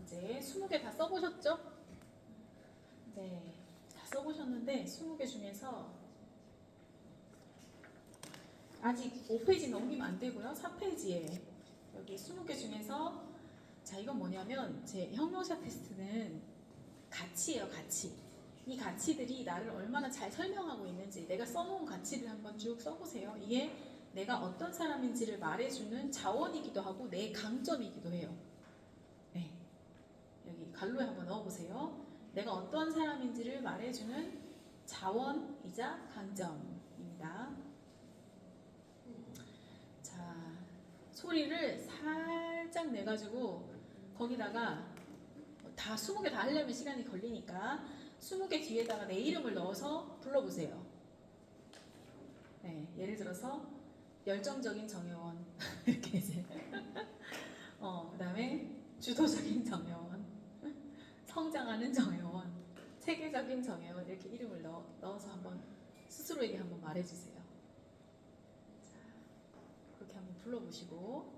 이제 20개 다 써보셨죠? 네, 다 써보셨는데 20개 중에서 아직 5페이지 넘기면 안 되고요. 4페이지에 여기 20개 중에서 자, 이건 뭐냐면 제 형용사 테스트는 가치예요, 가치. 이 가치들이 나를 얼마나 잘 설명하고 있는지 내가 써놓은 가치를 한번 쭉 써보세요. 이게 내가 어떤 사람인지를 말해주는 자원이기도 하고 내 강점이기도 해요. 네, 여기 갈로에 한번 넣어보세요. 내가 어떤 사람인지를 말해주는 자원이자 강점입니다. 자, 소리를 살짝 내가지고 거기다가 다 20개 다 하려면 시간이 걸리니까 20개 뒤에다가 내 이름을 넣어서 불러보세요. 네, 예를 들어서 열정적인 정혜원 이렇게 이제 그 다음에 주도적인 정혜원, 성장하는 정혜원, 세계적인 정혜원 이렇게 이름을 넣어서 한번 스스로에게 한번 말해주세요. 자, 그렇게 한번 불러보시고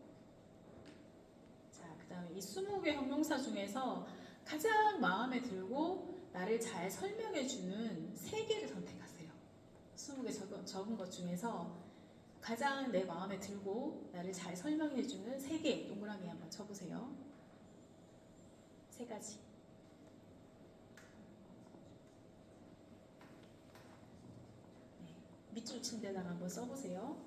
자, 그 다음에 이 20개 형용사 중에서 가장 마음에 들고 나를 잘 설명해주는 3개를 선택하세요. 20개 적은 것 중에서 가장 내 마음에 들고 나를 잘 설명해주는 3개 동그라미 한번 쳐보세요. 3가지. 네, 밑줄 친 데다가 한번 써보세요.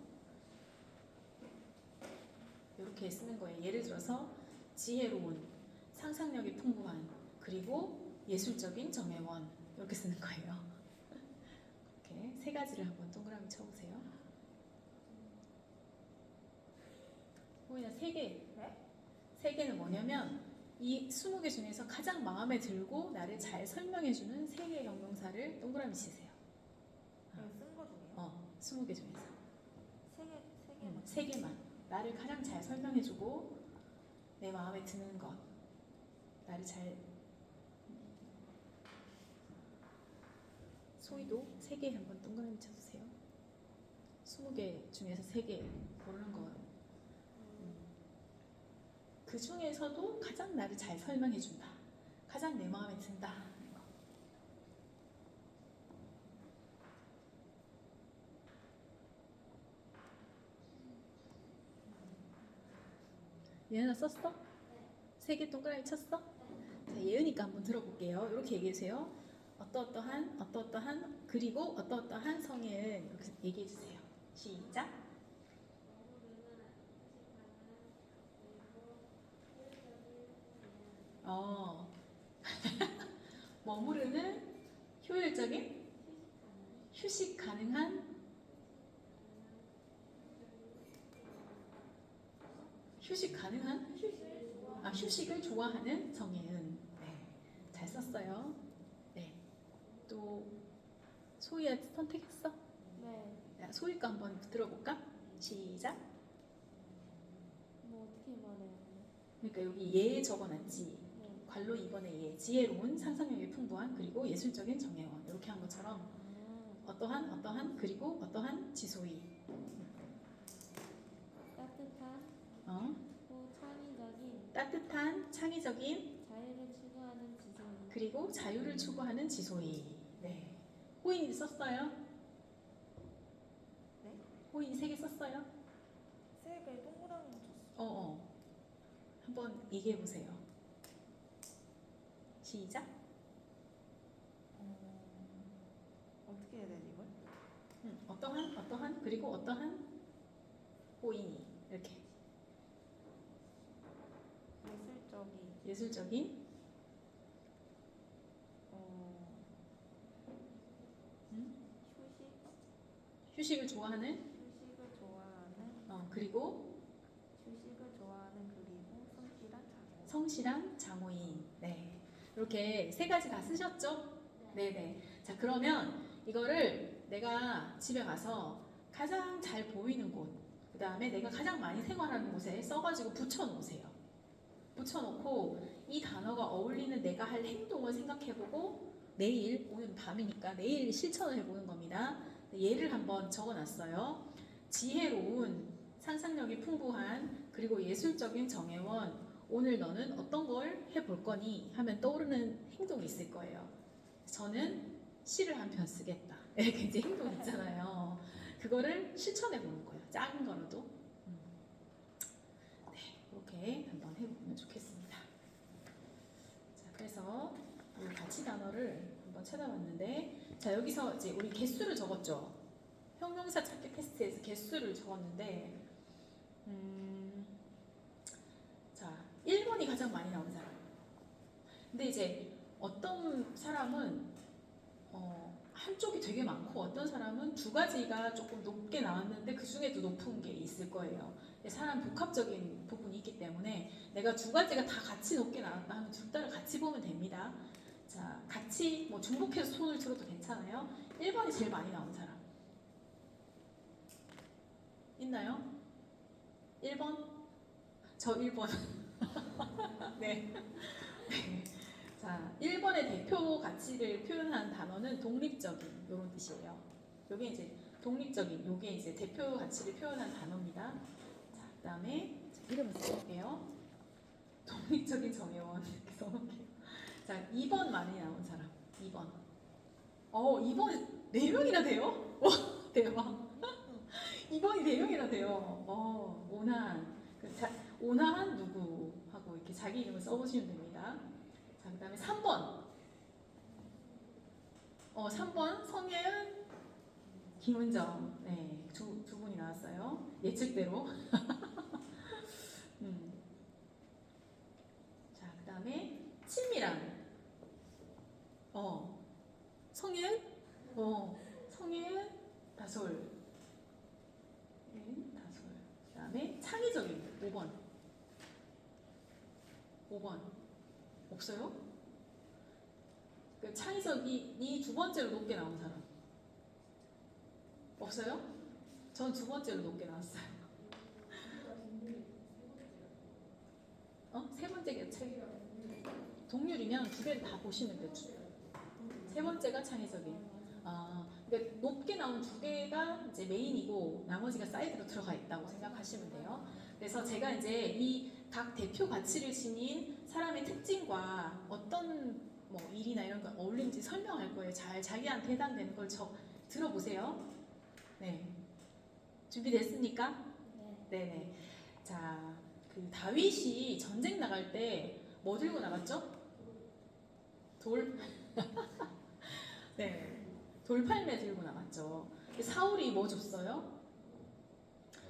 이렇게 쓰는 거예요. 예를 들어서 지혜로운, 상상력이 풍부한, 그리고 예술적인 정혜원 이렇게 쓰는 거예요. 이렇게 3가지를 한번 동그라미 쳐보세요. 호이나 3개. 네? 3개는 뭐냐면 이 20개 중에서 가장 마음에 들고 나를 잘 설명해주는 3개의 형용사를 동그라미 치세요. 쓴 거 중에요? 20개 중에서. 세 개만. 3개만. 나를 가장 잘 설명해주고 내 마음에 드는 것. 나를 잘 소희도 3개 한번 동그라미 쳐주세요. 20개 중에서 3개 고르는 거예요. 그 중에서도 가장 나를 잘 설명해준다. 가장 내 마음에 든다. 예은아 썼어? 네. 3개 동그라미 쳤어? 자, 예은이가 한번 들어볼게요. 이렇게 얘기해주세요. 어떠어떠한, 그리고 어떠어떠한 성애는 이렇게 얘기해주세요. 시작. 머무르는 효율적인 휴식 가능한 휴식을 좋아하는 정예은. 네, 잘 썼어요. 네, 또 소희야 선택했어? 네. 야, 소희 거 한번 들어볼까? 시작. 뭐 어떻게 말해요? 그러니까 여기 예 적어놨지. 네. 관로 2번에 예. 지혜로운, 상상력이 풍부한, 그리고 예술적인 정혜원. 이렇게 한 것처럼 어떠한, 그리고 어떠한 지소희. 따뜻한, 창의적인, 자유를 추구하는 지소희. 그리고 자유를 추구하는 지소희. 네. 호인이 썼어요? 네? 호인이 3개 썼어요? 3개 동그라미 쳤어. 한번 얘기해 보세요. 시작. 어떻게 해야 되지 이걸? 어떠한, 그리고 어떠한 호인이. 이렇게. 예술적인, 휴식을 좋아하는, 그리고 성실한 장호인. 네, 이렇게 3가지 다 쓰셨죠? 네네. 자, 그러면 이거를 내가 집에 가서 가장 잘 보이는 곳, 그 다음에 내가 가장 많이 생활하는 곳에 써가지고 붙여놓으세요. 붙여놓고 이 단어가 어울리는 내가 할 행동을 생각해보고 내일, 오늘 밤이니까 내일 실천을 해보는 겁니다. 예를 한번 적어놨어요. 지혜로운, 상상력이 풍부한, 그리고 예술적인 정혜원, 오늘 너는 어떤 걸 해볼 거니? 하면 떠오르는 행동이 있을 거예요. 저는 시를 한 편 쓰겠다. 이렇게 이제 행동 있잖아요. 그거를 실천해 보는 거예요. 작은 거라도. 네, 이렇게 한번 해보면 좋겠습니다. 자, 그래서 이 가치 단어를 한번 찾아봤는데, 자 여기서 이제 우리 개수를 적었죠. 형용사 찾기 테스트에서 개수를 적었는데, 자 1번이 가장 많이 나온 사람. 근데 이제 어떤 사람은 한쪽이 되게 많고 어떤 사람은 두 가지가 조금 높게 나왔는데 그 중에도 높은 게 있을 거예요. 사람 복합적인 부분이 있기 때문에 내가 두 가지가 다 같이 높게 나왔다 하면 둘 다를 같이 보면 됩니다. 자, 같이 뭐 중복해서 손을 들어도 괜찮아요. 1번이 제일 많이 나온 사람 있나요? 1번? 저 1번. 네. 네. 자, 1번의 대표 가치를 표현한 단어는 독립적인 이런 뜻이에요. 요게 이제 독립적인, 요게 이제 대표 가치를 표현한 단어입니다. 자, 그다음에 이름을 써볼게요. 독립적인 정혜원 이렇게 써볼게요. 자, 2번 많이 나온 사람. 2번. 2번 4명이나 돼요? 와, 대박. 2번이 4명이나 돼요. 오난. 오난 누구 하고 이렇게 자기 이름을 써보시면 됩니다. 자, 그 다음에 3번. 3번 성예은, 김은정. 네, 두 분이 나왔어요. 예측대로. 자, 그 다음에 친밀한. 성예은, 성예은, 다솔. 다솔. 그 다음에 창의적인 5번. 5번. 없어요? 그 창의적이 두 번째로 높게 나온 사람 없어요? 전 두 번째로 높게 나왔어요. 세 번째가 동률이면 두 개를 다 보시면 돼요. 세 번째가 창의적인. 그러니까 높게 나온 두 개가 이제 메인이고 나머지가 사이드로 들어가 있다고 생각하시면 돼요. 그래서 제가 이제 이 각 대표 가치를 지닌 사람의 특징과 어떤 뭐 일이나 이런 거 어울리는지 설명할 거예요. 잘 자기한테 해당되는 걸 들어보세요. 네, 준비됐습니까? 네네. 자, 그 다윗이 전쟁 나갈 때 뭐 들고 나갔죠? 돌. 네, 돌팔매 들고 나갔죠. 사울이 뭐 줬어요?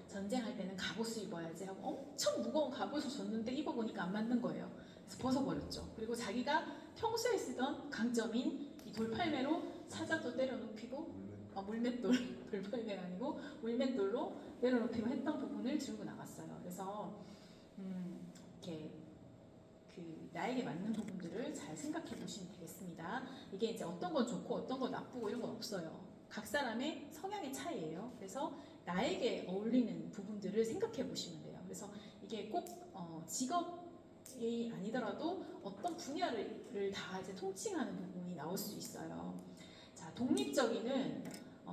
전쟁할 때는 갑옷을 입어야지 하고 엄청 무거운 갑옷을 줬는데 입어보니까 안 맞는 거예요. 그래서 벗어버렸죠. 그리고 자기가 평소에 쓰던 강점인 이 돌팔매로 사자도 때려눕히고 물맷돌, 돌팔매가 아니고 물맷돌로 때려눕히고 했던 부분을 들고 나갔어요. 그래서 이렇게 그 나에게 맞는 부분들을 잘 생각해 보시면 되겠습니다. 이게 이제 어떤 건 좋고 어떤 건 나쁘고 이런 건 없어요. 각 사람의 성향의 차이예요. 그래서 나에게 어울리는 부분들을 생각해 보시면 돼요. 그래서 이게 꼭 직업이 아니더라도 어떤 분야를 다 이제 통칭하는 부분이 나올 수 있어요. 자, 독립적인은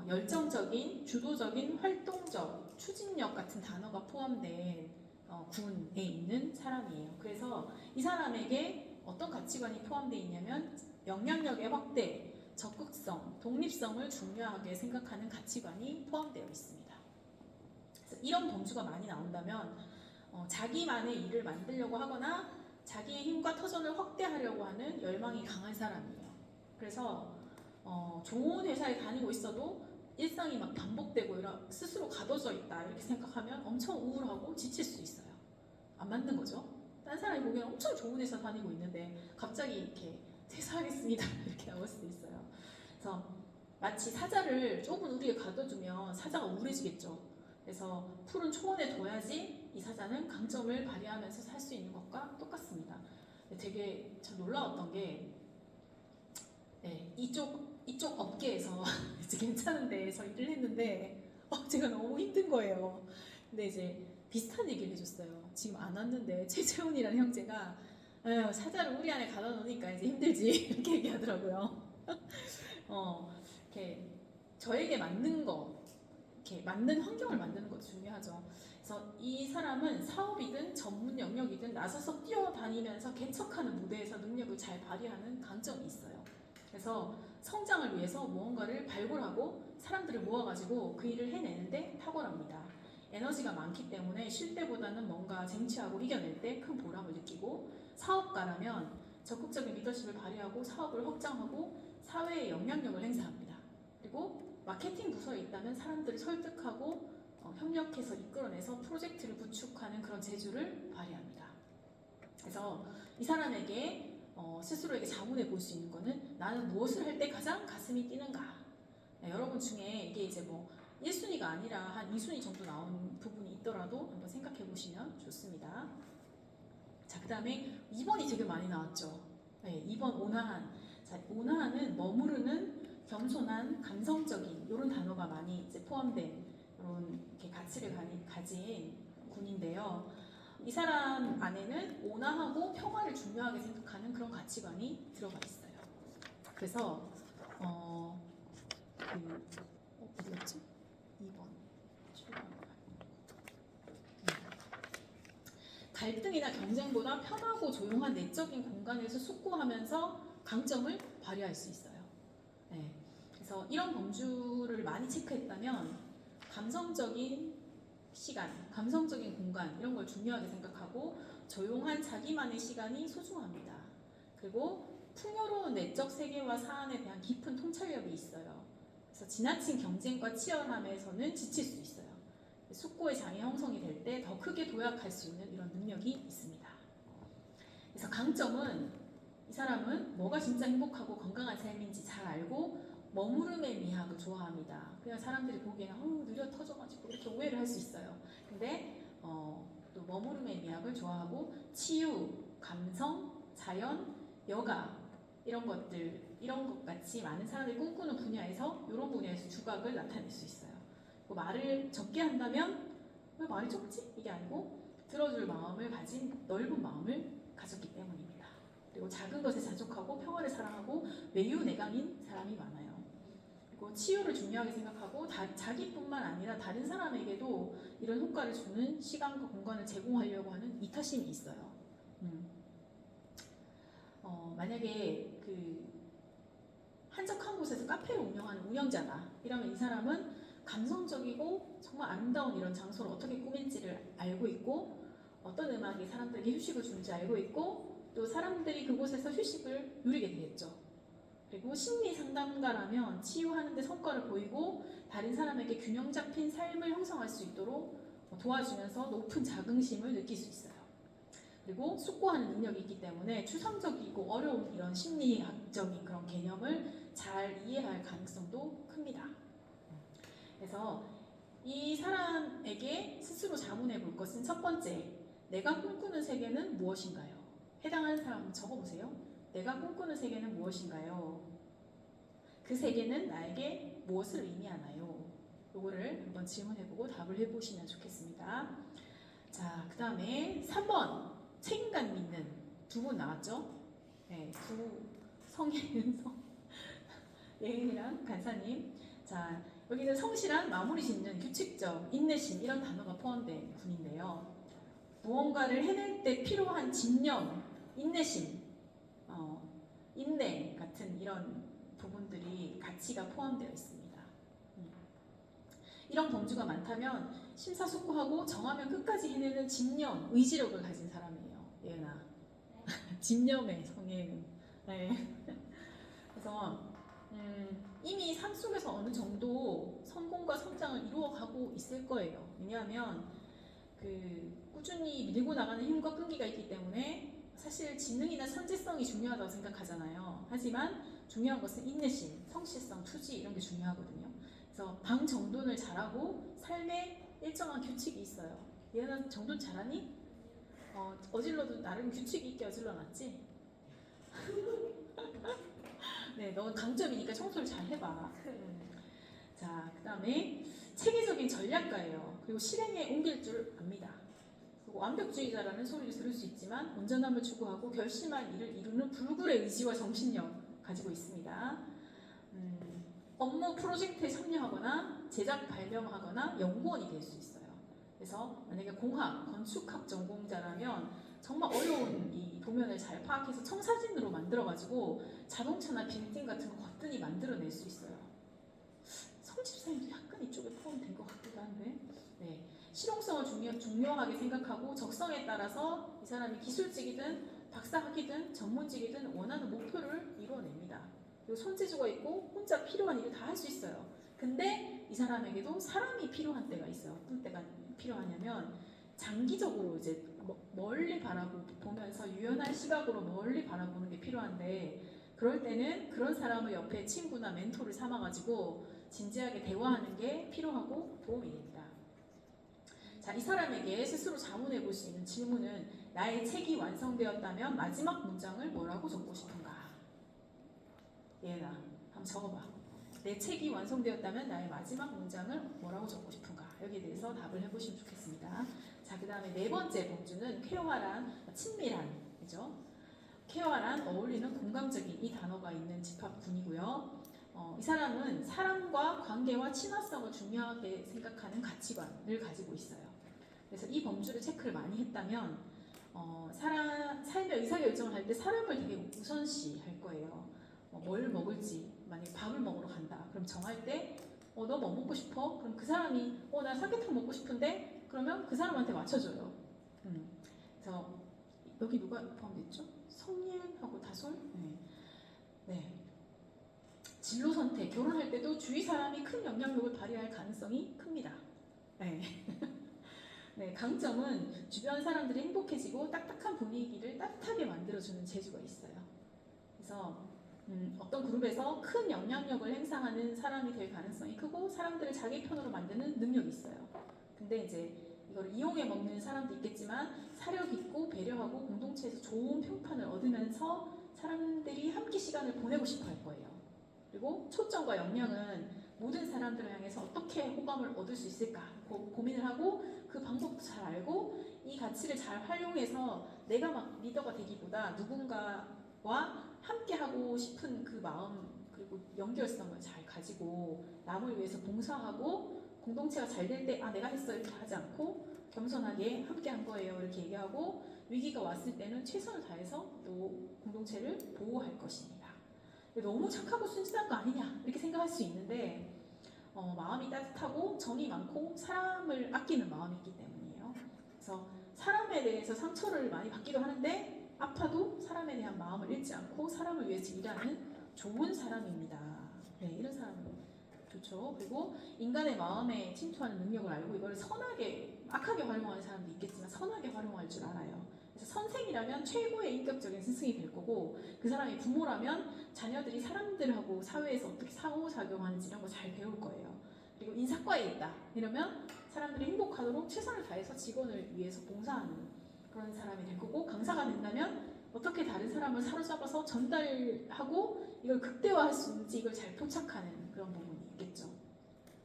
열정적인, 주도적인, 활동적, 추진력 같은 단어가 포함된 군에 있는 사람이에요. 그래서 이 사람에게 어떤 가치관이 포함되어 있냐면 영향력의 확대, 적극성, 독립성을 중요하게 생각하는 가치관이 포함되어 있습니다. 그래서 이런 범주가 많이 나온다면 자기만의 일을 만들려고 하거나 자기의 힘과 터전을 확대하려고 하는 열망이 강한 사람이에요. 그래서 좋은 회사에 다니고 있어도 일상이 막 반복되고 스스로 가둬져 있다 이렇게 생각하면 엄청 우울하고 지칠 수 있어요. 안 맞는 거죠. 딴 사람이 보기엔 엄청 좋은 회사 다니고 있는데 갑자기 이렇게 퇴사하겠습니다 이렇게 나올 수도 있어요. 그래서 마치 사자를 좁은 우리에 가둬두면 사자가 우울해지겠죠. 그래서 푸른 초원에 둬야지 이 사자는 강점을 발휘하면서 살 수 있는 것과 똑같습니다. 되게 참 놀라웠던 게 이쪽 업계에서 이제 괜찮은 데에서 일을 했는데 제가 너무 힘든 거예요. 근데 이제 비슷한 얘기를 해줬어요. 지금 안 왔는데 최재훈이라는 형제가 사자를 우리 안에 가둬 놓으니까 이제 힘들지 이렇게 얘기하더라고요. 이렇게 저에게 맞는 거 이렇게 맞는 환경을 만드는 것도 중요하죠. 그래서 이 사람은 사업이든 전문 영역이든 나서서 뛰어다니면서 개척하는 무대에서 능력을 잘 발휘하는 강점이 있어요. 그래서 성장을 위해서 무언가를 발굴하고 사람들을 모아가지고 그 일을 해내는데 탁월합니다. 에너지가 많기 때문에 쉴 때보다는 뭔가 쟁취하고 이겨낼 때 큰 보람을 느끼고, 사업가라면 적극적인 리더십을 발휘하고 사업을 확장하고 사회에 영향력을 행사합니다. 그리고 마케팅 부서에 있다면 사람들을 설득하고 협력해서 이끌어내서 프로젝트를 구축하는 그런 재주를 발휘합니다. 그래서 이 사람에게 스스로에게 자문해 볼 수 있는 거는 나는 무엇을 할 때 가장 가슴이 뛰는가. 네, 여러분 중에 이게 이제 뭐 1순위가 아니라 한 2순위 정도 나온 부분이 있더라도 한번 생각해 보시면 좋습니다. 자, 그 다음에 2번이 되게 많이 나왔죠. 네, 2번 온화한. 자, 온화한은 머무르는, 겸손한, 감성적인 이런 단어가 많이 이제 포함된 이런 이렇게 가치를 가진 군인데요. 이 사람 안에는 온화하고 평화를 중요하게 생각하는 그런 가치관이 들어가 있어요. 그래서 어디였지? 2번. 갈등이나 경쟁보다 편하고 조용한 내적인 공간에서 숙고하면서 강점을 발휘할 수 있어요. 네. 그래서 이런 범주를 많이 체크했다면 감성적인 시간, 감성적인 공간 이런 걸 중요하게 생각하고 조용한 자기만의 시간이 소중합니다. 그리고 풍요로운 내적 세계와 사안에 대한 깊은 통찰력이 있어요. 그래서 지나친 경쟁과 치열함에서는 지칠 수 있어요. 숙고의 장이 형성이 될 때 더 크게 도약할 수 있는 이런 능력이 있습니다. 그래서 강점은 이 사람은 뭐가 진짜 행복하고 건강한 삶인지 잘 알고 머무름의 미학을 좋아합니다. 그냥 사람들이 보기에는 느려 터져가지고 이렇게 오해를 할 수 있어요. 근데 또 머무름의 미학을 좋아하고 치유, 감성, 자연, 여가 이런 것 같이 많은 사람들이 꿈꾸는 분야에서 이런 분야에서 두각을 나타낼 수 있어요. 말을 적게 한다면 왜 말이 적지? 이게 아니고 들어줄 마음을 가진 넓은 마음을 가졌기 때문입니다. 그리고 작은 것에 자족하고 평화를 사랑하고 외유 내강인 사람이 많아요. 그리고 치유를 중요하게 생각하고 자기뿐만 아니라 다른 사람에게도 이런 효과를 주는 시간과 공간을 제공하려고 하는 이타심이 있어요. 만약에 그 한적한 곳에서 카페를 운영하는 운영자다 이러면 이 사람은 감성적이고 정말 아름다운 이런 장소를 어떻게 꾸밀지를 알고 있고 어떤 음악이 사람들에게 휴식을 주는지 알고 있고 또 사람들이 그곳에서 휴식을 누리게 되겠죠. 그리고 심리 상담가라면 치유하는 데 성과를 보이고 다른 사람에게 균형 잡힌 삶을 형성할 수 있도록 도와주면서 높은 자긍심을 느낄 수 있어요. 그리고 숙고하는 능력이 있기 때문에 추상적이고 어려운 이런 심리학적인 그런 개념을 잘 이해할 가능성도 큽니다. 그래서 이 사람에게 스스로 자문해 볼 것은 첫 번째, 내가 꿈꾸는 세계는 무엇인가요? 해당하는 사람 적어보세요. 내가 꿈꾸는 세계는 무엇인가요? 그 세계는 나에게 무엇을 의미하나요? 요거를 한번 질문해보고 답을 해보시면 좋겠습니다. 자, 그 다음에 3번 책임감 있는 두 분 나왔죠? 네, 두 성예은 예은이랑 간사님. 자, 여기는 성실한, 마무리 짓는, 규칙적, 인내심 이런 단어가 포함된 분인데요. 무언가를 해낼 때 필요한 집념, 인내심, 인내 같은 이런 부분들이 가치가 포함되어 있습니다. 이런 범주가 많다면 심사숙고하고 정하면 끝까지 해내는 집념, 의지력을 가진 사람이에요. 예은아. 집념의 성예은. 네. 그래서 이미 삶 속에서 어느 정도 성공과 성장을 이루어가고 있을 거예요. 왜냐하면 꾸준히 밀고 나가는 힘과 끈기가 있기 때문에 사실 지능이나 선지성이 중요하다고 생각하잖아요. 하지만 중요한 것은 인내심, 성실성, 투지 이런 게 중요하거든요. 그래서 방 정돈을 잘하고 삶에 일정한 규칙이 있어요. 얘는 정돈 잘하니? 어질러도 나름 규칙이 있게 어질러놨지? 네, 너 강점이니까 청소를 잘 해봐. 자, 그 다음에 체계적인 전략가예요. 그리고 실행에 옮길 줄 압니다. 그리고 완벽주의자라는 소리를 들을 수 있지만 온전함을 추구하고 결심한 일을 이루는 불굴의 의지와 정신력 가지고 있습니다. 업무 프로젝트에 참여하거나 제작 발명하거나 연구원이 될 수 있어요. 그래서 만약에 공학, 건축학 전공자라면 정말 어려운 이 도면을 잘 파악해서 청사진으로 만들어가지고 자동차나 빌딩 같은 거 거뜬히 만들어낼 수 있어요. 성집사님도 약간 이쪽에 포함된 것 같기도 한데, 네. 실용성을 중요하게 생각하고 적성에 따라서 이 사람이 기술직이든 박사학위든 전문직이든 원하는 목표를 이루어냅니다. 그리고 손재주가 있고 혼자 필요한 일을 다 할 수 있어요. 근데 이 사람에게도 사람이 필요한 때가 있어요. 어떤 때가 필요하냐면 장기적으로 이제 멀리 바라보면서 유연한 시각으로 멀리 바라보는 게 필요한데, 그럴 때는 그런 사람을 옆에 친구나 멘토를 삼아가지고 진지하게 대화하는 게 필요하고 도움이 됩니다. 자, 이 사람에게 스스로 자문해 볼 수 있는 질문은 나의 책이 완성되었다면 마지막 문장을 뭐라고 적고 싶은가? 예나, 한번 적어봐. 내 책이 완성되었다면 나의 마지막 문장을 뭐라고 적고 싶은가? 여기에 대해서 답을 해보시면 좋겠습니다. 자, 그 다음에 네 번째 범주는 쾌활한, 친밀한, 그죠? 쾌활한, 어울리는, 공감적인 이 단어가 있는 집합군이고요. 이 사람은 사람과 관계와 친화성을 중요하게 생각하는 가치관을 가지고 있어요. 그래서 이 범주를 체크를 많이 했다면 삶의 의사결정을 할 때 사람을 되게 우선시할 거예요. 뭘 먹을지, 만약에 밥을 먹으러 간다. 그럼 정할 때 너 뭐 먹고 싶어? 그럼 그 사람이 나 삼계탕 먹고 싶은데? 그러면 그 사람한테 맞춰줘요. 그래서 여기 누가 포함됐죠? 성예하고 다솔? 네. 진로 선택, 결혼할 때도 주위 사람이 큰 영향력을 발휘할 가능성이 큽니다. 네. 네, 강점은 주변 사람들이 행복해지고 딱딱한 분위기를 따뜻하게 만들어주는 재주가 있어요. 그래서 어떤 그룹에서 큰 영향력을 행사하는 사람이 될 가능성이 크고 사람들을 자기 편으로 만드는 능력이 있어요. 근데 이제 이걸 이용해 먹는 사람도 있겠지만 사력 있고 배려하고 공동체에서 좋은 평판을 얻으면서 사람들이 함께 시간을 보내고 싶어 할 거예요. 그리고 초점과 역량은 모든 사람들을 향해서 어떻게 호감을 얻을 수 있을까 고민을 하고 그 방법도 잘 알고 이 가치를 잘 활용해서 내가 막 리더가 되기보다 누군가와 함께 하고 싶은 그 마음 그리고 연결성을 잘 가지고 남을 위해서 봉사하고 공동체가 잘 될 때 내가 했어 이렇게 하지 않고 겸손하게 함께 한 거예요 이렇게 얘기하고 위기가 왔을 때는 최선을 다해서 또 공동체를 보호할 것입니다. 너무 착하고 순진한 거 아니냐 이렇게 생각할 수 있는데 마음이 따뜻하고 정이 많고 사람을 아끼는 마음이 있기 때문이에요. 그래서 사람에 대해서 상처를 많이 받기도 하는데 아파도 사람에 대한 마음을 잃지 않고 사람을 위해서 일하는 좋은 사람입니다. 네, 이런 사람은 좋죠. 그리고 인간의 마음에 침투하는 능력을 알고 이걸 선하게, 악하게 활용하는 사람도 있겠지만 선하게 활용할 줄 알아요. 그래서 선생이라면 최고의 인격적인 스승이 될 거고 그 사람이 부모라면 자녀들이 사람들하고 사회에서 어떻게 상호작용하는지 이런 거 잘 배울 거예요. 그리고 인사과에 있다 이러면 사람들이 행복하도록 최선을 다해서 직원을 위해서 봉사하는 그런 사람이 될 거고 강사가 된다면 어떻게 다른 사람을 사로잡아서 전달하고 이걸 극대화할 수 있는지 이걸 잘 포착하는 그런 부분이 있겠죠.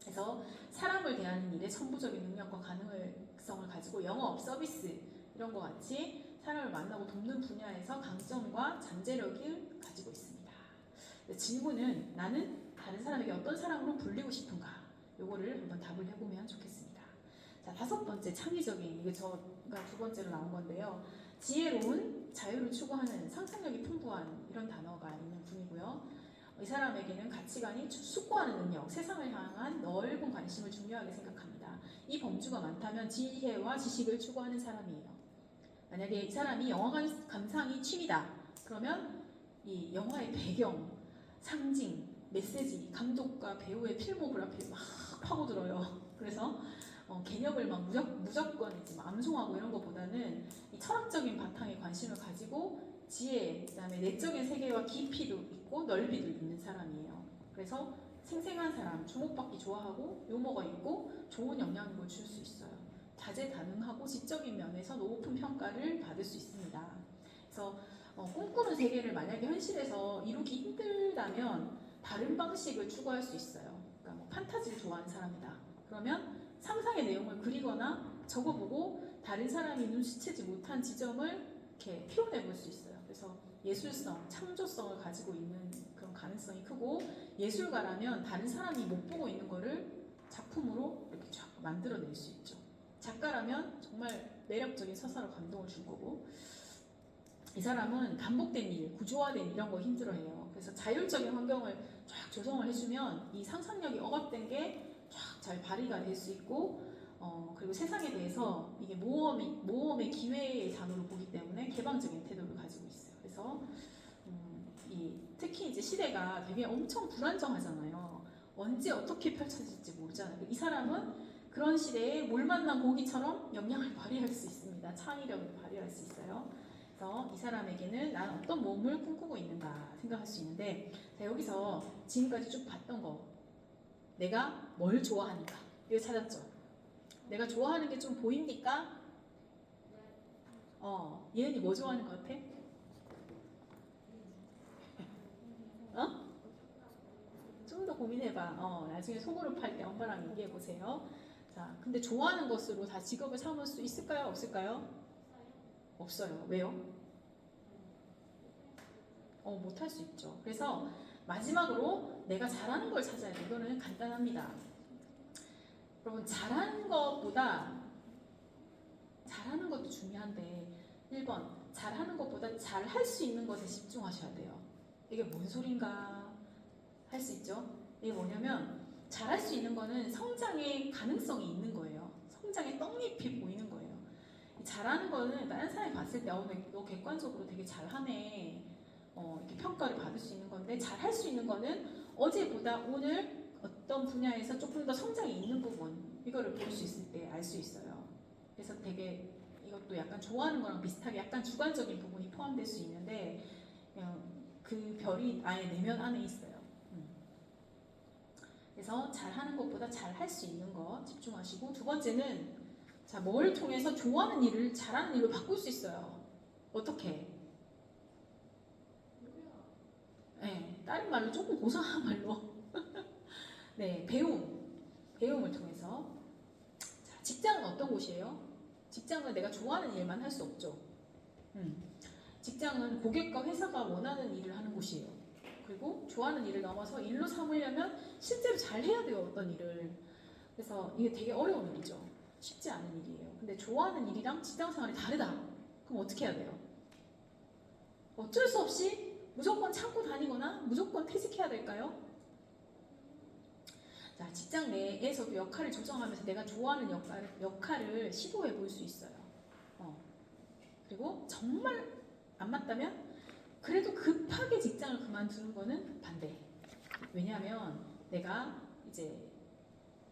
그래서 사람을 대하는 일에 선부적인 능력과 가능성을 가지고 영업, 서비스 이런 거 같이 사람을 만나고 돕는 분야에서 강점과 잠재력을 가지고 있습니다. 질문은 나는 다른 사람에게 어떤 사람으로 불리고 싶은가? 요거를 한번 답을 해보면 좋겠습니다. 자, 다섯 번째 창의적인 이게 저가 두 번째로 나온 건데요. 지혜로운 자유를 추구하는 상상력이 풍부한 이런 단어가 있는 분이고요. 이 사람에게는 가치관이 숙고하는 능력, 세상을 향한 넓은 관심을 중요하게 생각합니다. 이 범주가 많다면 지혜와 지식을 추구하는 사람이에요. 만약에 이 사람이 영화 감상이 취미다. 그러면 이 영화의 배경, 상징, 메시지, 감독과 배우의 필모그래피를 막 파고들어요. 그래서 개념을 막 무조건 이제 암송하고 이런 것보다는 이 철학적인 바탕에 관심을 가지고 지혜, 그다음에 내적인 세계와 깊이도 있고 넓이도 있는 사람이에요. 그래서 생생한 사람, 주목받기 좋아하고 유머가 있고 좋은 영향력을 줄 수 있어요. 다재다능하고 지적인 면에서 높은 평가를 받을 수 있습니다. 그래서 꿈꾸는 세계를 만약에 현실에서 이루기 힘들다면 다른 방식을 추구할 수 있어요. 그러니까 뭐 판타지를 좋아하는 사람이다. 그러면 상상의 내용을 그리거나 적어보고 다른 사람이 눈치채지 못한 지점을 이렇게 표현해 볼 수 있어요. 그래서 예술성, 창조성을 가지고 있는 그런 가능성이 크고, 예술가라면 다른 사람이 못 보고 있는 거를 작품으로 이렇게 쫙 만들어낼 수 있죠. 작가라면 정말 매력적인 서사로 감동을 줄 거고, 이 사람은 반복된 일, 구조화된 이런 거 힘들어해요. 그래서 자율적인 환경을 쫙 조성을 해주면 이 상상력이 억압된 게 쫙 잘 발휘가 될 수 있고, 그리고 세상에 대해서 이게 모험의 기회의 단어로 보기 때문에 개방적인 태도를 가지고 있어요. 그래서 특히 이제 시대가 되게 엄청 불안정하잖아요. 언제 어떻게 펼쳐질지 모르잖아요. 이 사람은 그런 시대에 물 만난 고기처럼 역량을 발휘할 수 있습니다. 창의력을 발휘할 수 있어요. 그래서 이 사람에게는 난 어떤 몸을 꿈꾸고 있는가 생각할 수 있는데, 자, 여기서 지금까지 쭉 봤던 거, 내가 뭘 좋아하는가 이거 찾았죠. 내가 좋아하는 게 좀 보입니까? 예은이 뭐 좋아하는 것 같아? 좀 더 고민해봐. 나중에 속으로 팔 때 엄마랑 얘기해보세요. 자, 근데 좋아하는 것으로 다 직업을 삼을 수 있을까요? 없을까요? 없어요. 왜요? 못할 수 있죠. 그래서 마지막으로 내가 잘하는 걸 찾아야 돼. 이거는 간단합니다. 여러분, 잘하는 것보다 잘하는 것도 중요한데 1번 잘하는 것보다 잘할 수 있는 것에 집중하셔야 돼요. 이게 뭔 소린가 할 수 있죠. 이게 뭐냐면 잘할 수 있는 거는 성장의 가능성이 있는 거예요. 성장의 떡잎이 보이는 거예요. 잘하는 거는 다른 사람이 봤을 때 너 객관적으로 되게 잘하네 이렇게 평가를 받을 수 있는 건데, 잘할 수 있는 거는 어제보다 오늘 어떤 분야에서 조금 더 성장이 있는 부분, 이거를 볼 수 있을 때 알 수 있어요. 그래서 되게 이것도 약간 좋아하는 거랑 비슷하게 약간 주관적인 부분이 포함될 수 있는데, 그 별이 아예 내면 안에 있어요. 그래서 잘하는 것보다 잘할 수 있는 거 집중하시고, 두 번째는 자, 뭘 통해서 좋아하는 일을 잘하는 일로 바꿀 수 있어요. 어떻게? 네, 다른 말로 조금 고상한 말로 네, 배움을 통해서. 자, 직장은 어떤 곳이에요? 직장은 내가 좋아하는 일만 할 수 없죠. 직장은 고객과 회사가 원하는 일을 하는 곳이에요. 그리고 좋아하는 일을 넘어서 일로 삼으려면 실제로 잘 해야 돼요, 어떤 일을. 그래서 이게 되게 어려운 일이죠. 쉽지 않은 일이에요. 근데 좋아하는 일이랑 직장 생활이 다르다. 그럼 어떻게 해야 돼요? 어쩔 수 없이 무조건 참고 다니거나 무조건 퇴직해야 될까요? 자, 직장 내에서도 역할을 조정하면서 내가 좋아하는 역할을 시도해 볼 수 있어요. 그리고 정말 안 맞다면 그래도 급하게 직장을 그만두는 거는 반대. 왜냐하면 내가 이제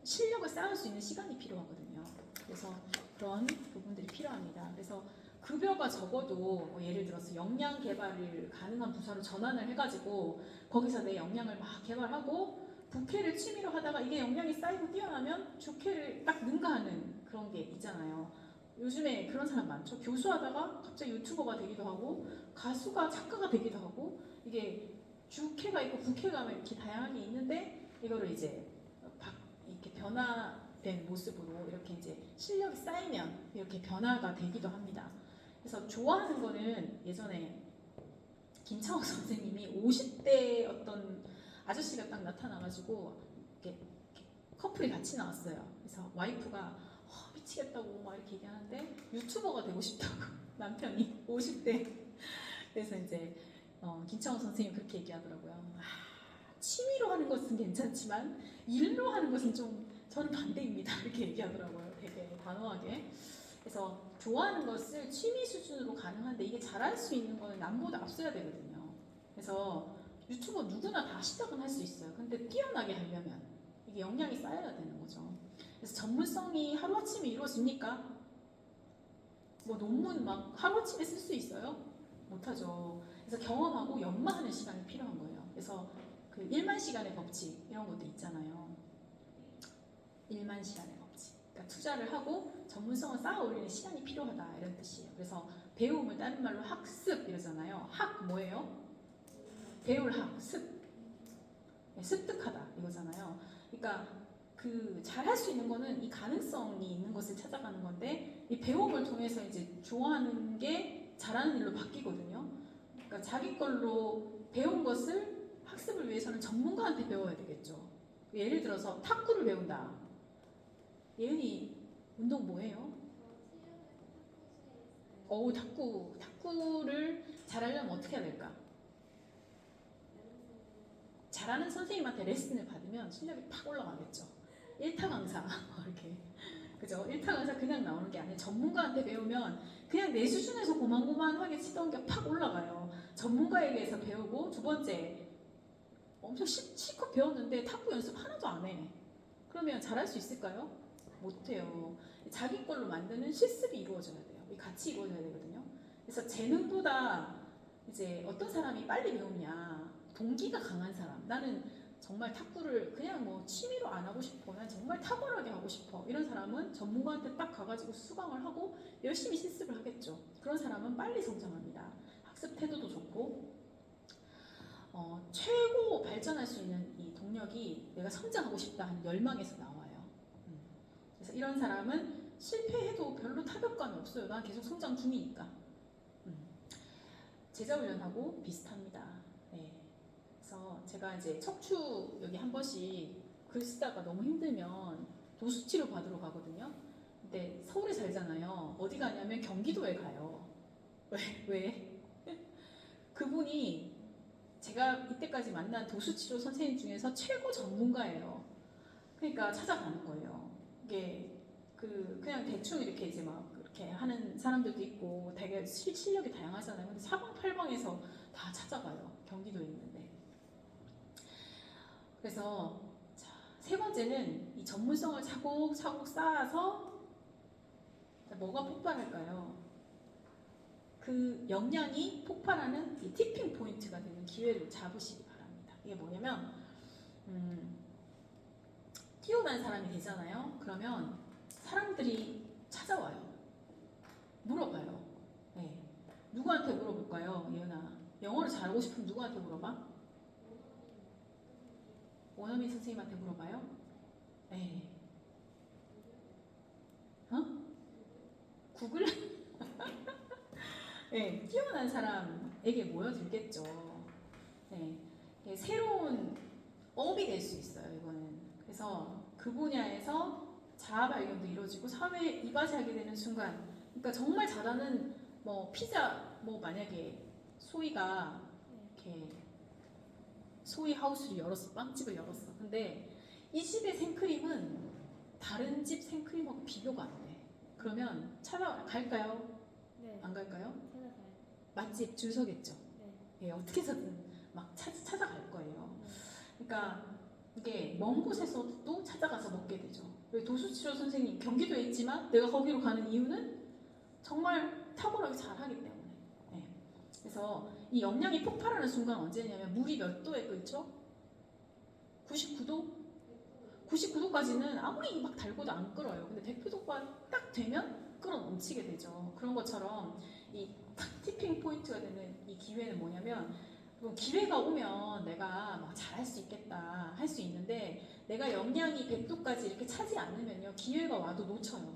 실력을 쌓을 수 있는 시간이 필요하거든요. 그래서 그런 부분들이 필요합니다. 그래서 급여가 적어도 예를 들어서 역량 개발을 가능한 부서로 전환을 해가지고 거기서 내 역량을 막 개발하고 부캐를 취미로 하다가 이게 역량이 쌓이고 뛰어나면 주캐를 딱 능가하는 그런 게 있잖아요. 요즘에 그런 사람 많죠. 교수하다가 갑자기 유튜버가 되기도 하고 가수가 작가가 되기도 하고, 이게 주캐가 있고 부캐가 이렇게 다양하게 있는데 이거를 이제 이렇게 변화된 모습으로 이렇게 이제 실력이 쌓이면 이렇게 변화가 되기도 합니다. 그래서 좋아하는 거는 예전에 김창호 선생님이 50대 어떤 아저씨가 딱 나타나가지고 이렇게 커플이 같이 나왔어요. 그래서 와이프가 미치겠다고 막 이렇게 얘기하는데 유튜버가 되고 싶다고 남편이 50대. 그래서 이제 김창호 선생님이 그렇게 얘기하더라고요. 취미로 하는 것은 괜찮지만 일로 하는 것은 좀 저는 반대입니다. 이렇게 얘기하더라고요. 되게 단호하게. 그래서 좋아하는 것을 취미 수준으로 가능한데 이게 잘할 수 있는 거는 남보다 앞서야 되거든요. 그래서 유튜버 누구나 다 시작은 할 수 있어요. 근데 뛰어나게 하려면 이게 역량이 쌓여야 되는 거죠. 그래서 전문성이 하루아침에 이루어집니까? 뭐 논문 막 하루아침에 쓸 수 있어요? 못하죠. 그래서 경험하고 연마하는 시간이 필요한 거예요. 그래서 그 1만 시간의 법칙 이런 것도 있잖아요. 1만 시간의 법칙. 그러니까 투자를 하고 전문성을 쌓아 올리는 시간이 필요하다 이런 뜻이에요. 그래서 배움을 다른 말로 학습 이러잖아요. 학 뭐예요? 배울 학, 습득하다 이거잖아요. 그러니까 그 잘할 수 있는 거는 이 가능성이 있는 것을 찾아가는 건데, 이 배움을 통해서 이제 좋아하는 게 잘하는 일로 바뀌거든요. 그러니까 자기 걸로 배운 것을 학습을 위해서는 전문가한테 배워야 되겠죠. 예를 들어서 탁구를 배운다. 예은이 운동 뭐예요? 탁구를 잘하려면 어떻게 해야 될까? 잘하는 선생님한테 레슨을 받으면 실력이 팍 올라가겠죠. 1타 강사 이렇게 그죠? 1타 강사 그냥 나오는 게 아니라 전문가한테 배우면 그냥 내 수준에서 고만고만하게 치던 게 팍 올라가요. 전문가에게서 배우고 두 번째 엄청 실컷 배웠는데 탁구 연습 하나도 안 해. 그러면 잘할 수 있을까요? 못해요. 자기 걸로 만드는 실습이 이루어져야 돼요. 같이 이루어져야 되거든요. 그래서 재능보다 이제 어떤 사람이 빨리 배우냐, 동기가 강한 사람. 나는 정말 탁구를 그냥 뭐 취미로 안 하고 싶어. 난 정말 탁월하게 하고 싶어. 이런 사람은 전문가한테 딱 가가지고 수강을 하고 열심히 실습을 하겠죠. 그런 사람은 빨리 성장합니다. 학습 태도도 좋고 최고 발전할 수 있는 이 동력이 내가 성장하고 싶다 하는 열망에서 나와요. 그래서 이런 사람은 실패해도 별로 타격감이 없어요. 난 계속 성장 중이니까. 제자 훈련하고 비슷합니다. 네. 그래서 제가 이제 척추 여기 한 번씩 글 쓰다가 너무 힘들면 도수치료 받으러 가거든요. 근데 서울에 살잖아요. 어디 가냐면 경기도에 가요. 왜? 그분이 제가 이때까지 만난 도수치료 선생님 중에서 최고 전문가예요. 그러니까 찾아가는 거예요. 이게 그냥 대충 이렇게 이제 막 이렇게 하는 사람들도 있고 되게 실력이 다양하잖아요. 근데 사방팔방에서 다 찾아가요. 경기도에 있는데. 그래서 세 번째는 이 전문성을 차곡차곡 쌓아서 뭐가 폭발할까요? 그 역량이 폭발하는 이 티핑 포인트가 되는 기회를 잡으시기 바랍니다. 이게 뭐냐면 뛰어난 사람이 되잖아요. 그러면 사람들이 찾아와요. 물어봐요. 네. 누구한테 물어볼까요? 예은아, 영어를 잘하고 싶으면 누구한테 물어봐? 원어민 선생님한테 물어봐요? 네. 구글? 네, 뛰어난 사람에게 모여들겠죠. 네, 새로운 업이 될 수 있어요. 이거는. 그래서 그 분야에서 자아 발견도 이루어지고 사회에 이바지하게 되는 순간, 그러니까 정말 잘하는 뭐 피자 뭐 만약에 소희가 이렇게 소희 하우스를 열었어, 빵집을 열었어. 근데 이 집의 생크림은 다른 집 생크림하고 비교가 안 돼. 그러면 갈까요? 네. 안 갈까요? 찾아가요. 맛집 줄 서겠죠. 네. 어떻게 해서든 막 찾아갈 거예요. 네. 그러니까 이게 먼 곳에서도 찾아가서 먹게 되죠. 도수치료 선생님 경기도에 있지만 내가 거기로 가는 이유는 정말 탁월하게 잘하기 때문에. 네. 그래서 이 역량이 폭발하는 순간 언제냐면 물이 몇 도에 끓죠? 99도? 99도까지는 아무리 막 달고도 안 끓어요. 근데 100도가 딱 되면 끓어 넘치게 되죠. 그런 것처럼 이 티핑 포인트가 되는 이 기회는 뭐냐면 기회가 오면 내가 막 잘할 수 있겠다 할 수 있는데 내가 역량이 100도까지 이렇게 차지 않으면요 기회가 와도 놓쳐요.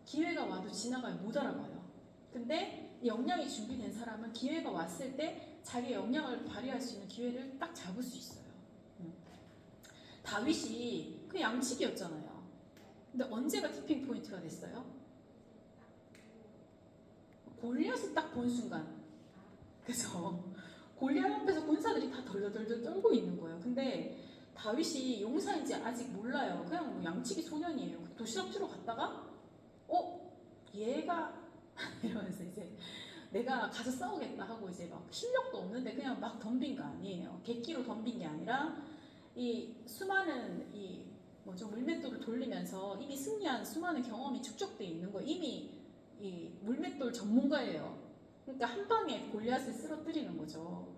기회가 와도 지나가요. 못 알아봐요. 근데 역량이 준비된 사람은 기회가 왔을 때 자기의 역량을 발휘할 수 있는 기회를 딱 잡을 수 있어요. 다윗이 그 양치기였잖아요. 근데 언제가 티핑 포인트가 됐어요? 골리앗을 딱 본 순간. 그래서 골리앗 앞에서 군사들이 다 덜덜덜 떨고 있는 거예요. 근데 다윗이 용사인지 아직 몰라요. 그냥 뭐 양치기 소년이에요. 도시락 주러 갔다가 얘가 이러면서 이제 내가 가서 싸우겠다 하고 이제 막 실력도 없는데 그냥 막 덤빈 거 아니에요. 객기로 덤빈 게 아니라 이 수많은 이 뭐죠 물맷돌을 돌리면서 이미 승리한 수많은 경험이 축적돼 있는 거예요. 이미 이 물맷돌 전문가예요. 그러니까 한 방에 골리앗을 쓰러뜨리는 거죠.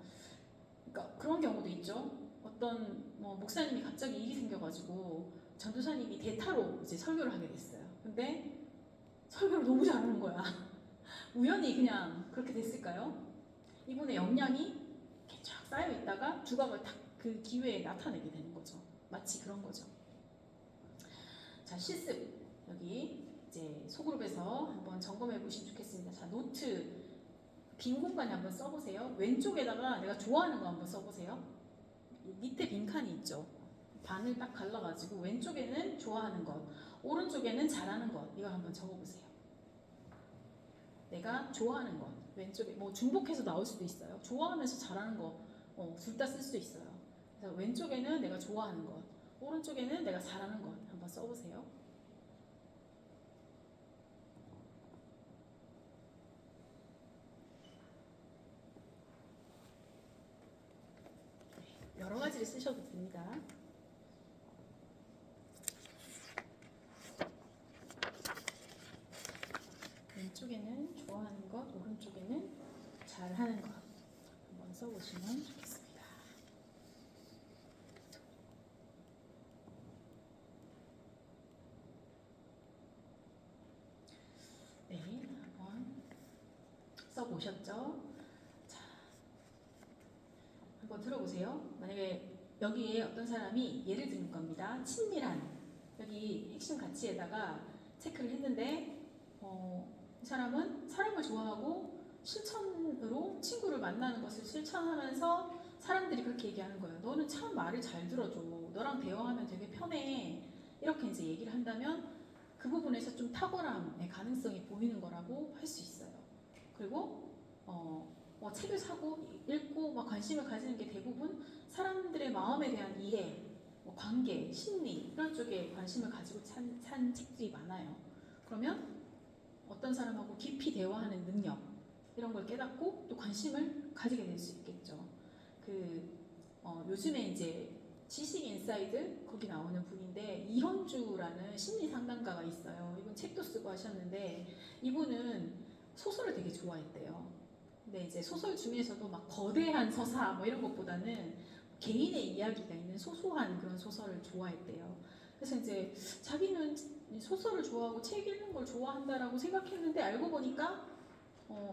그러니까 그런 경우도 있죠. 어떤 뭐 목사님이 갑자기 일이 생겨가지고 전도사님이 대타로 이제 설교를 하게 됐어요. 근데 설교를 너무 잘하는 거야. 우연히 그냥 그렇게 됐을까요? 이분의 역량이 이렇게 쫙 쌓여 있다가 두각을 딱 그 기회에 나타내게 되는 거죠. 마치 그런 거죠. 자, 실습 여기 이제 소그룹에서 한번 점검해 보시면 좋겠습니다. 자, 노트 빈 공간에 한번 써보세요. 왼쪽에다가 내가 좋아하는 거 한번 써보세요. 밑에 빈칸이 있죠. 반을 딱 갈라가지고 왼쪽에는 좋아하는 것, 오른쪽에는 잘하는 것. 이걸 한번 적어보세요. 내가 좋아하는 것, 왼쪽에 뭐 중복해서 나올 수도 있어요. 좋아하면서 잘하는 거, 둘 다 쓸 수 있어요. 그래서 왼쪽에는 내가 좋아하는 것, 오른쪽에는 내가 잘하는 것. 한번 써보세요. 여러 가지를 쓰셔도 됩니다. 왼쪽에는 좋아하는 것, 오른쪽에는 잘하는 것. 한번 써보시면 좋겠습니다. 네, 한번 써보셨죠? 자, 한번 들어보세요. 만약에 여기에 어떤 사람이 예를 드는 겁니다. 친밀한, 여기 핵심 가치에다가 체크를 했는데 이 사람은 사람을 좋아하고 실천으로 친구를 만나는 것을 실천하면서 사람들이 그렇게 얘기하는 거예요. 너는 참 말을 잘 들어줘. 너랑 대화하면 되게 편해. 이렇게 이제 얘기를 한다면 그 부분에서 좀 탁월함의 가능성이 보이는 거라고 할 수 있어요. 그리고 책을 사고 읽고 막 관심을 가지는 게 대부분 사람들의 마음에 대한 이해, 관계, 심리 이런 쪽에 관심을 가지고 산 책들이 많아요. 그러면 어떤 사람하고 깊이 대화하는 능력 이런 걸 깨닫고 또 관심을 가지게 될 수 있겠죠. 요즘에 이제 지식 인사이드 거기 나오는 분인데 이현주라는 심리 상담가가 있어요. 이분 책도 쓰고 하셨는데 이분은 소설을 되게 좋아했대요. 근데 이제 소설 중에서도 막 거대한 서사 뭐 이런 것보다는 개인의 이야기가 있는 소소한 그런 소설을 좋아했대요. 그래서 이제 자기는 소설을 좋아하고 책 읽는 걸 좋아한다라고 생각했는데 알고 보니까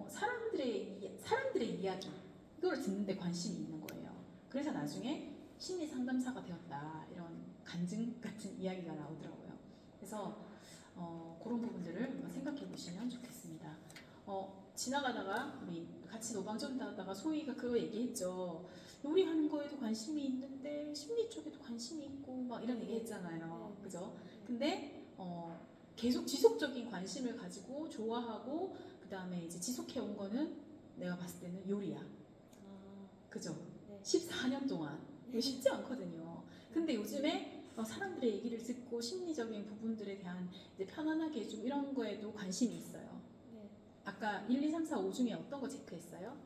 사람들의 이야기 이걸 듣는데 관심이 있는 거예요. 그래서 나중에 심리 상담사가 되었다 이런 간증 같은 이야기가 나오더라고요. 그래서 그런 부분들을 한번 생각해 보시면 좋겠습니다. 지나가다가 우리 같이 노방전 하다가 소희가 그거 얘기했죠. 요리하는 거에도 관심이 있는데 심리 쪽에도 관심이 있고 막 이런 얘기 했잖아요. 그죠? 근데 계속 지속적인 관심을 가지고 좋아하고 그 다음에 이제 지속해 온 거는 내가 봤을 때는 요리야. 그죠? 네. 14년 동안. 이거 쉽지 않거든요. 근데 요즘에 사람들의 얘기를 듣고 심리적인 부분들에 대한 이제 편안하게 해주고 이런 거에도 관심이 있어요. 네. 아까 1, 2, 3, 4, 5 중에 어떤 거 체크했어요?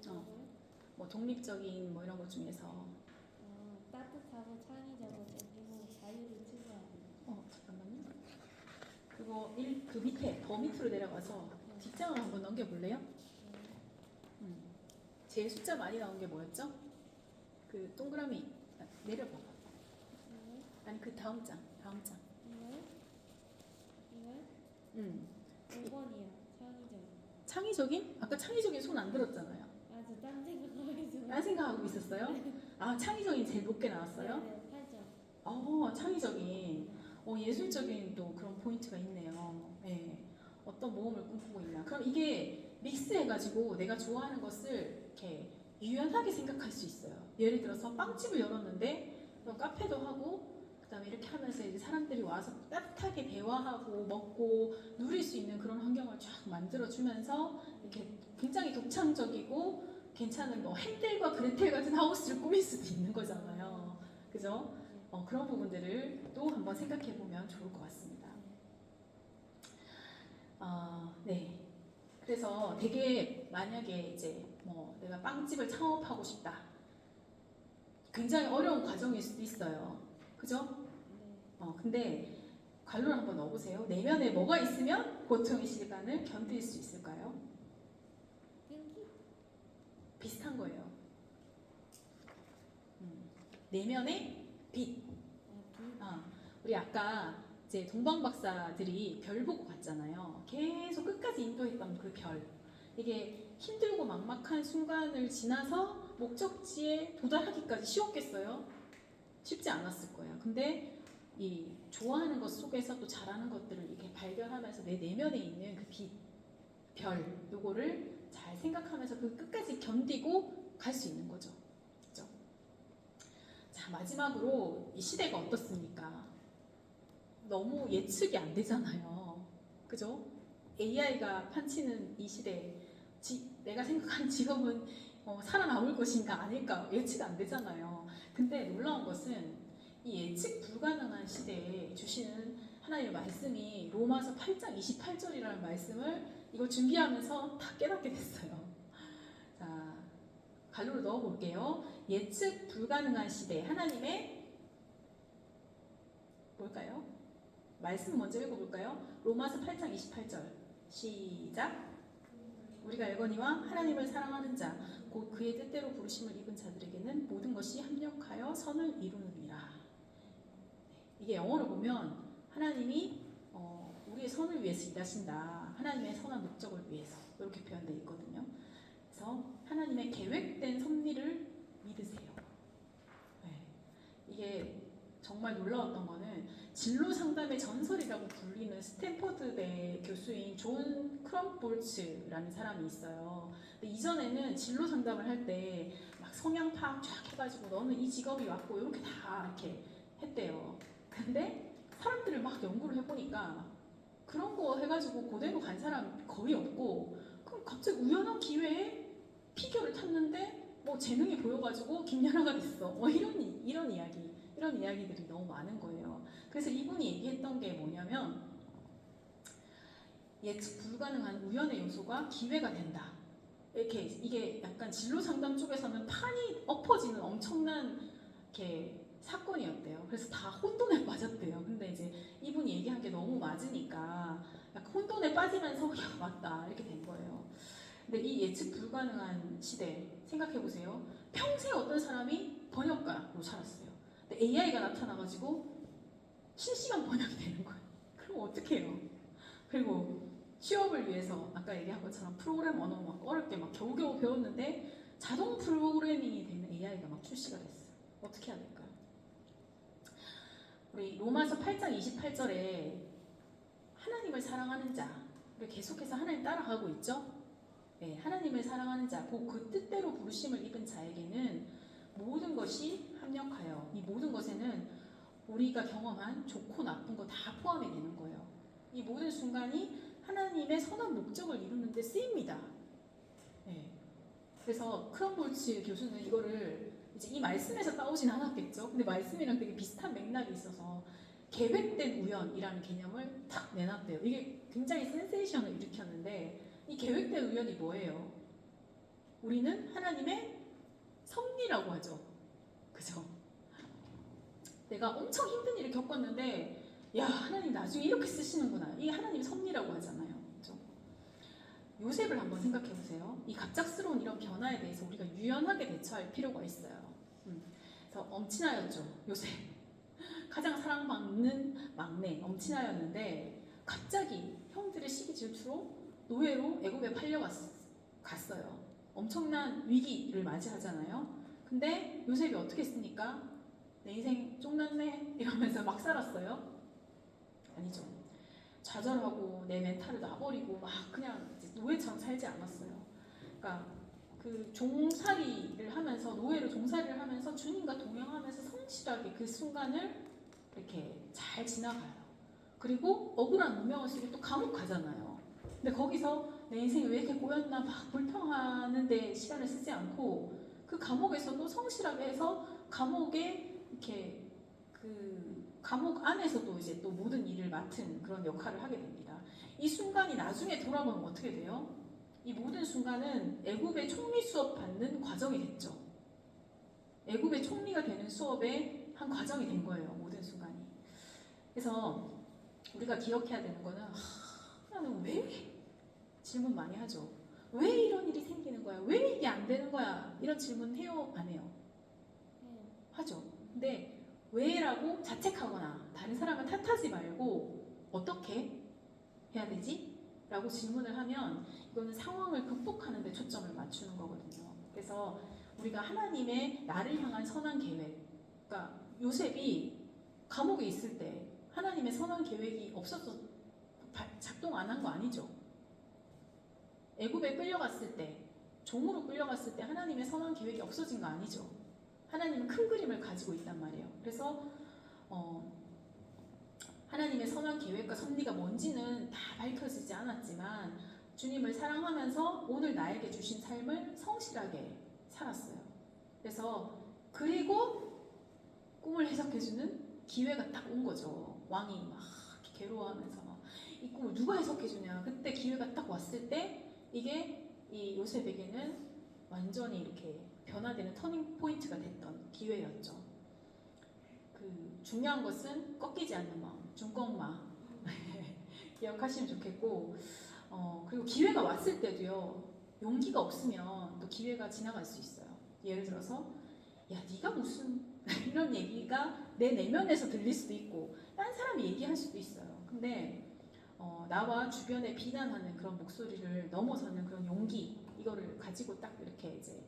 이거요? 뭐 독립적인 뭐 이런 것 중에서 따뜻하고 창의적으로 그리고 자유를 추구하는. 잠깐만요. 그거 그 밑에 더 밑으로 내려가서 뒷장을 한번 넘겨볼래요? 제일 숫자 많이 나온 게 뭐였죠? 그 동그라미 내려봐. 아니 그 다음 장. 이걸? 5번이요. 창의적. 창의적인? 아까 창의적인 손 안 들었잖아요. 저 딴 생각하고 있어요. 딴 생각하고 있었어요? 아 창의적인 제일 높게 나왔어요? 네, 8점. 창의적인. 예술적인 또 그런 포인트가 있네요. 네. 어떤 모험을 꿈꾸고 있나. 그럼 이게 믹스해가지고 내가 좋아하는 것을 이렇게 유연하게 생각할 수 있어요. 예를 들어서 빵집을 열었는데 카페도 하고 그다음에 이렇게 하면서 이제 사람들이 와서 따뜻하게 대화하고 먹고 누릴 수 있는 그런 환경을 쫙 만들어주면서 이렇게 굉장히 독창적이고 괜찮은 뭐 헨델과 그레텔 같은 하우스를 꾸밀 수도 있는 거잖아요. 그죠? 그런 부분들을 또 한번 생각해 보면 좋을 것 같습니다. 네. 그래서 되게 만약에 이제 뭐 내가 빵집을 창업하고 싶다. 굉장히 어려운 과정일 수도 있어요. 그죠? 근데 관로를 한번 넣어보세요. 내면에 뭐가 있으면 고통의 시간을 견딜 수 있을까요? 끈기? 비슷한 거예요. 내면의 빛. 우리 아까 이제 동방 박사들이 별 보고 갔잖아요. 계속 끝까지 인도했던 그 별. 이게 힘들고 막막한 순간을 지나서 목적지에 도달하기까지 쉬웠겠어요? 쉽지 않았을 거예요. 근데 이 좋아하는 것 속에서 또 잘하는 것들을 이렇게 발견하면서 내 내면에 있는 그 빛, 별, 요거를 잘 생각하면서 그 끝까지 견디고 갈 수 있는 거죠. 그죠? 자, 마지막으로 이 시대가 어떻습니까? 너무 예측이 안 되잖아요. 그죠? AI가 판치는 이 시대, 내가 생각하는 직업은 살아남을 것인가 아닐까 예측 안 되잖아요. 근데 놀라운 것은 이 예측 불가능한 시대에 주시는 하나님의 말씀이 로마서 8장 28절이라는 말씀을 이걸 준비하면서 다 깨닫게 됐어요. 자, 갈로를 넣어 볼게요. 예측 불가능한 시대, 하나님의 뭘까요? 말씀 먼저 읽어볼까요? 로마서 8장 28절 시작. 우리가 알거니와 하나님을 사랑하는 자 곧 그의 뜻대로 부르심을 입은 자들에게는 모든 것이 합력하여 선을 이루느니라. 이게 영어로 보면 하나님이 우리의 선을 위해서 일하신다. 하나님의 선한 목적을 위해서 이렇게 표현되어 있거든요. 그래서 하나님의 계획된 섭리를 믿으세요. 네. 이게 정말 놀라웠던 거는 진로 상담의 전설이라고 불리는 스탠퍼드대 교수인 존 크럼볼츠라는 사람이 있어요. 근데 이전에는 진로 상담을 할 때 막 성향 파악 쫙 해가지고 너는 이 직업이 맞고 이렇게 다 이렇게 했대요. 근데 사람들을 막 연구를 해보니까 그런 거 해가지고 그대로 간 사람 거의 없고, 그럼 갑자기 우연한 기회에 피겨를 탔는데 뭐 재능이 보여가지고 김연아가 됐어. 뭐 이런 이야기들이 너무 많은 거예요. 그래서 이분이 얘기했던 게 뭐냐면 예측 불가능한 우연의 요소가 기회가 된다. 이게 약간 진로 상담 쪽에서는 판이 엎어지는 엄청난 이렇게 사건이었대요. 그래서 다 혼돈에 빠졌대요. 근데 이제 이분이 얘기한 게 너무 맞으니까 약간 혼돈에 빠지면서 야 맞다 이렇게 된 거예요. 근데 이 예측 불가능한 시대 생각해 보세요. 평생 어떤 사람이 번역가로 살았어요. 근데 AI가 나타나가지고 실시간 번역이 되는 거예요. 그럼 어떻게 해요? 그리고 취업을 위해서 아까 얘기한 것처럼 프로그램 언어 막 어렵게 막 겨우겨우 배웠는데 자동 프로그래밍이 되는 AI가 막 출시가 됐어요. 어떻게 해야 될까요? 우리 로마서 8장 28절에 하나님을 사랑하는 자, 우리 계속해서 하나님 따라가고 있죠? 네, 하나님을 사랑하는 자, 그 뜻대로 부르심을 입은 자에게는 모든 것이 합력하여, 이 모든 것에는 우리가 경험한 좋고 나쁜 거 다 포함이 되는 거예요. 이 모든 순간이 하나님의 선한 목적을 이루는 데 쓰입니다. 네. 그래서 크럼볼츠 교수는 이거를 이제 이 말씀에서 따오진 않았겠죠. 근데 말씀이랑 되게 비슷한 맥락이 있어서 계획된 우연이라는 개념을 탁 내놨대요. 이게 굉장히 센세이션을 일으켰는데 이 계획된 우연이 뭐예요? 우리는 하나님의 섭리라고 하죠. 그죠? 내가 엄청 힘든 일을 겪었는데 야 하나님 나중에 이렇게 쓰시는구나. 이게 하나님의 섭리라고 하잖아요. 그죠? 요셉을 한번 생각해 보세요. 이 갑작스러운 이런 변화에 대해서 우리가 유연하게 대처할 필요가 있어요. 그래서 엄친아였죠. 요셉. 가장 사랑받는 막내 엄친아였는데 갑자기 형들의 시기 질투로 노예로 애굽에 팔려갔어요. 엄청난 위기를 맞이하잖아요. 근데 요셉이 어떻게 했습니까? 내 인생 쫑났네 이러면서 막 살았어요? 아니죠. 좌절하고 내 멘탈을 놔버리고 막 그냥 노예처럼 살지 않았어요. 그러니까 그 종살이를 하면서 노예로 종살이를 하면서 주님과 동행하면서 성실하게 그 순간을 이렇게 잘 지나가요. 그리고 억울한 누명을 쓰고 또 감옥 가잖아요. 근데 거기서 내 인생이 왜 이렇게 꼬였나 막 불평하는데 시간을 쓰지 않고 그 감옥에서도 성실하게 해서 감옥에 이렇게 그 감옥 안에서도 이제 또 모든 일을 맡은 그런 역할을 하게 됩니다. 이 순간이 나중에 돌아보면 어떻게 돼요? 이 모든 순간은 애굽의 총리 수업 받는 과정이 됐죠. 애굽의 총리가 되는 수업의 한 과정이 된 거예요. 모든 순간이. 그래서 우리가 기억해야 되는 거는 나는 왜? 질문 많이 하죠. 왜 이런 일이 생기는 거야? 왜 이게 안 되는 거야? 이런 질문 해요? 안 해요? 하죠. 근데 왜라고 자책하거나 다른 사람을 탓하지 말고 어떻게 해야 되지? 라고 질문을 하면 이거는 상황을 극복하는 데 초점을 맞추는 거거든요. 그래서 우리가 하나님의 나를 향한 선한 계획, 그러니까 요셉이 감옥에 있을 때 하나님의 선한 계획이 없어서 작동 안 한 거 아니죠. 애굽에 끌려갔을 때 종으로 끌려갔을 때 하나님의 선한 계획이 없어진 거 아니죠. 하나님은 큰 그림을 가지고 있단 말이에요. 그래서 하나님의 선한 계획과 섭리가 뭔지는 다 밝혀지지 않았지만 주님을 사랑하면서 오늘 나에게 주신 삶을 성실하게 살았어요. 그래서 그리고 꿈을 해석해주는 기회가 딱 온 거죠. 왕이 막 이렇게 괴로워하면서 막 이 꿈을 누가 해석해주냐. 그때 기회가 딱 왔을 때 이게 이 요셉에게는 완전히 이렇게 변화되는 터닝 포인트가 됐던 기회였죠. 그 중요한 것은 꺾이지 않는 마음, 중꺾마 기억하시면 좋겠고, 그리고 기회가 왔을 때도요, 용기가 없으면 또 기회가 지나갈 수 있어요. 예를 들어서 야 네가 무슨 이런 얘기가 내 내면에서 들릴 수도 있고 딴 사람이 얘기할 수도 있어요. 근데 나와 주변에 비난하는 그런 목소리를 넘어서는 그런 용기, 이거를 가지고 딱 이렇게 이제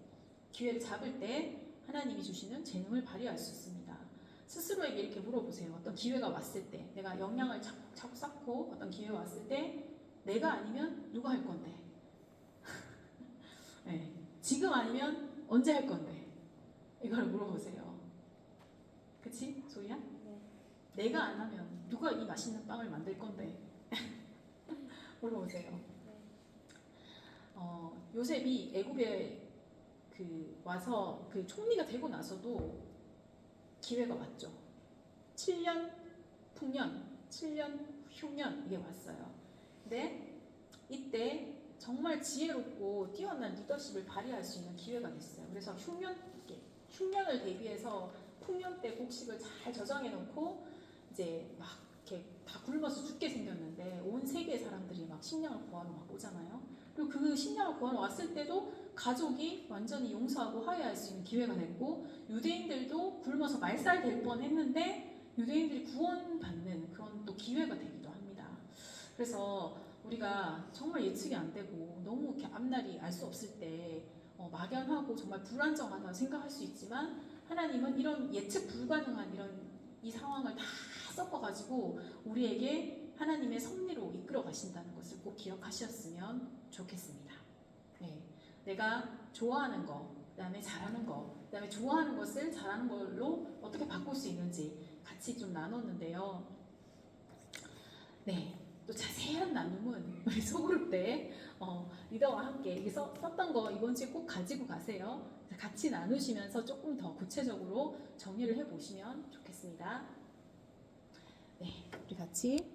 기회를 잡을 때 하나님이 주시는 재능을 발휘할 수 있습니다. 스스로에게 이렇게 물어보세요. 어떤 기회가 왔을 때, 내가 역량을 자꾸 쌓고 어떤 기회가 왔을 때 내가 아니면 누가 할 건데? 네, 지금 아니면 언제 할 건데? 이걸 물어보세요. 그치? 소희야? 네. 내가 안 하면 누가 이 맛있는 빵을 만들 건데? 물어보세요. 네. 요셉이 애굽에 와서 그 총리가 되고 나서도 기회가 왔죠. 7년 풍년, 7년 흉년 이게 왔어요. 근데 이때 정말 지혜롭고 뛰어난 리더십을 발휘할 수 있는 기회가 됐어요. 그래서 흉년을 대비해서 풍년 때 곡식을 잘 저장해 놓고 이제 막 이렇게 다 굶어서 죽게 생겼는데 온 세계 사람들이 막 식량을 구하러 막 오잖아요. 그리고 그 식량을 구하러 왔을 때도 가족이 완전히 용서하고 화해할 수 있는 기회가 됐고, 유대인들도 굶어서 말살될 뻔했는데 유대인들이 구원받는 그런 또 기회가 되기도 합니다. 그래서 우리가 정말 예측이 안 되고 너무 이렇게 앞날이 알 수 없을 때 막연하고 정말 불안정하다 생각할 수 있지만, 하나님은 이런 예측 불가능한 이 상황을 다 섞어가지고 우리에게 하나님의 섭리로 이끌어 가신다는 것을 꼭 기억하셨으면 좋겠습니다. 네, 내가 좋아하는 거, 그다음에 잘하는 거, 그다음에 좋아하는 것을 잘하는 걸로 어떻게 바꿀 수 있는지 같이 좀 나눴는데요. 네, 또 자세한 나눔은 우리 소그룹 때 리더와 함께 여기서 썼던 거 이번 주에 꼭 가지고 가세요. 같이 나누시면서 조금 더 구체적으로 정리를 해보시면 좋겠습니다. 네, 우리 같이